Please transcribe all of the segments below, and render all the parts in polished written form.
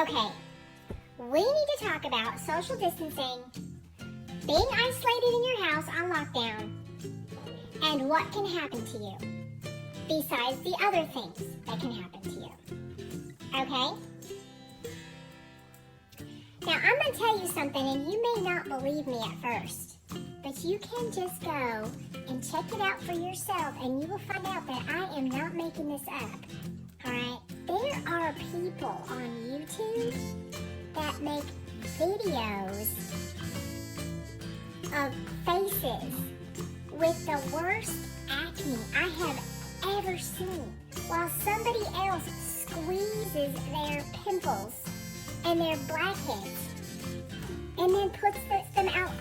Okay, we need to talk about social distancing, being isolated in your house on lockdown, and what can happen to you, besides the other things that can happen to you. Okay? Now, I'm going to tell you something, and you may not believe me at first, but you can just go and check it out for yourself, and you will find out that I am not making this up. Alright? There are people on YouTube that make videos of faces with the worst acne I have ever seen, while somebody else squeezes their pimples and their blackheads and then puts them out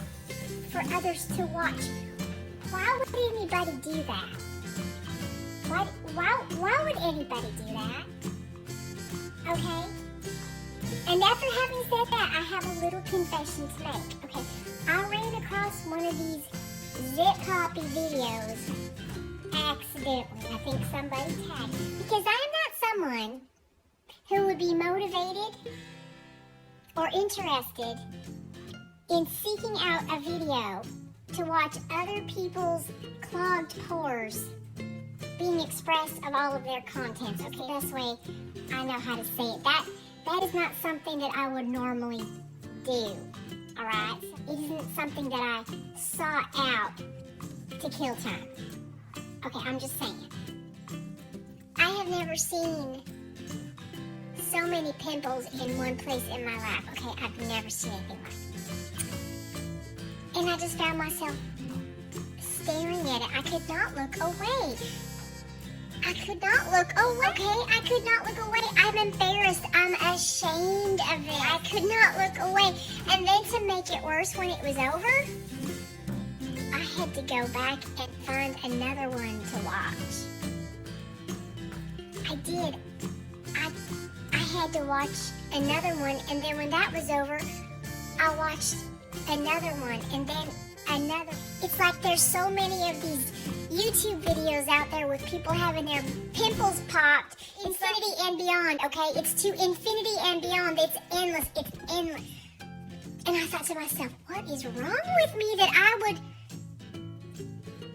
for others to watch. Why would anybody do that? Why would anybody do that? Okay? And after having said that, I have a little confession to make. Okay, I ran across one of these zip copy videos accidentally. I think somebody tagged me. Because I'm not someone who would be motivated or interested in seeking out a video to watch other people's clogged pores being expressed of all of their contents. Okay, best way I know how to say it. That is not something that I would normally do. Alright? It isn't something that I sought out to kill time. Okay, I'm just saying. I have never seen so many pimples in one place in my life. Okay, I've never seen anything like it. And I just found myself staring at it. I could not look away. I could not look away. Okay, I could not look away. I'm embarrassed. I'm ashamed of it. I could not look away. And then to make it worse, when it was over, I had to go back and find another one to watch. I did. I had to watch another one, and then when that was over, I watched another one, and then another. It's like there's so many of these YouTube videos out there with people having their pimples popped. Infinity and beyond, okay? It's to infinity and beyond. It's endless. It's endless. And I thought to myself, what is wrong with me that I would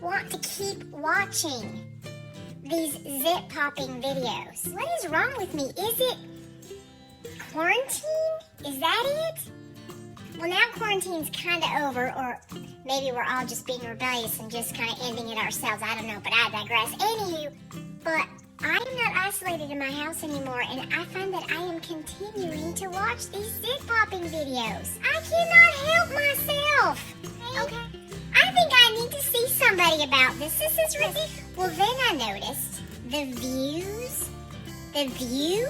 want to keep watching these zip popping videos? What is wrong with me? Is it quarantine? Is that it? Well, now quarantine's kind of over, or maybe we're all just being rebellious and just kind of ending it ourselves. I don't know, but I digress. Anywho, but I am not isolated in my house anymore, and I find that I am continuing to watch these zip popping videos. I cannot help myself. Okay. I think I need to see somebody about this. This is ridiculous. Well, then I noticed the view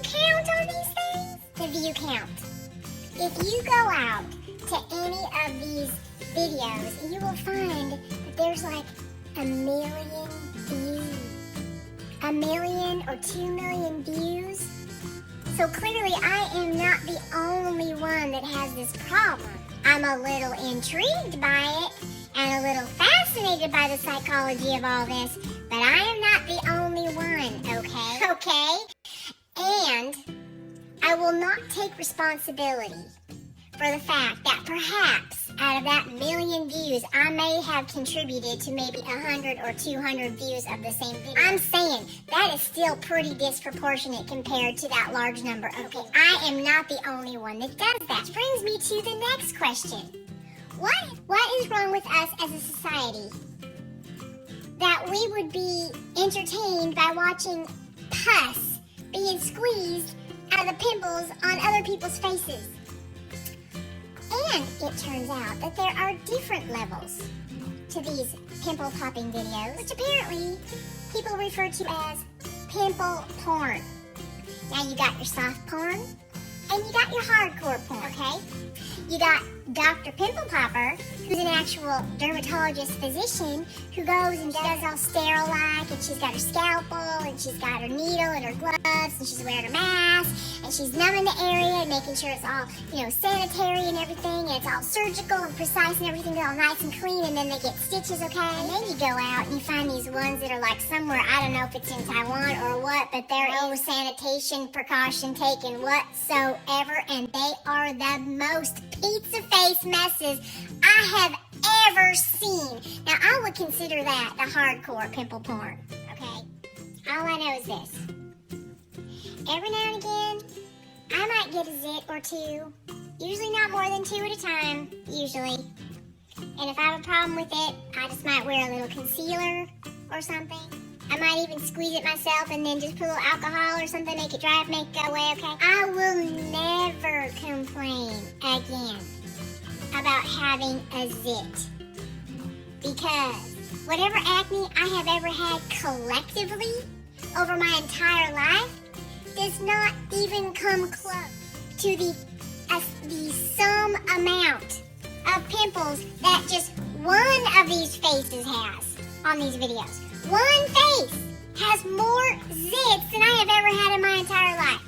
count on these things. The view count. If you go out to any of these videos, you will find that there's like 1 million views. 1 million or 2 million views. So clearly I am not the only one that has this problem. I'm a little intrigued by it and a little fascinated by the psychology of all this, but I am not the only one, okay? Okay? And I will not take responsibility for the fact that perhaps out of that 1 million views, I may have contributed to maybe 100 or 200 views of the same video. I'm saying that is still pretty disproportionate compared to that large number. Okay, I am not the only one that does that. Which brings me to the next question. What is wrong with us as a society that we would be entertained by watching pus being squeezed out of the pimples on other people's faces? And it turns out that there are different levels to these pimple popping videos, which apparently people refer to as pimple porn. Now you got your soft porn, and you got your hardcore porn, okay? You got Dr. Pimple Popper, who's an actual dermatologist physician who goes and does all sterile-like, and she's got her scalpel, and she's got her needle and her gloves, and she's wearing her mask, and she's numbing the area and making sure it's all, sanitary and everything, and it's all surgical and precise and everything's all nice and clean, and then they get stitches, okay? And then you go out and you find these ones that are like somewhere, I don't know if it's in Taiwan or what, but they're no sanitation precaution taken whatsoever, and they are the most pizza face messes I have ever seen. Now, I would consider that the hardcore pimple porn, okay? All I know is this. Every now and again, I might get a zit or two. Usually not more than 2 at a time, usually. And if I have a problem with it, I just might wear a little concealer or something. I might even squeeze it myself and then just put a little alcohol or something, make it dry, make it go away, okay? I will never complain again about having a zit. Because whatever acne I have ever had collectively over my entire life does not even come close to the sum amount of pimples that just one of these faces has on these videos. One face has more zits than I have ever had in my entire life.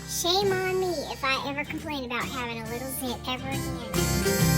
Shame on me if I ever complain about having a little zit ever again.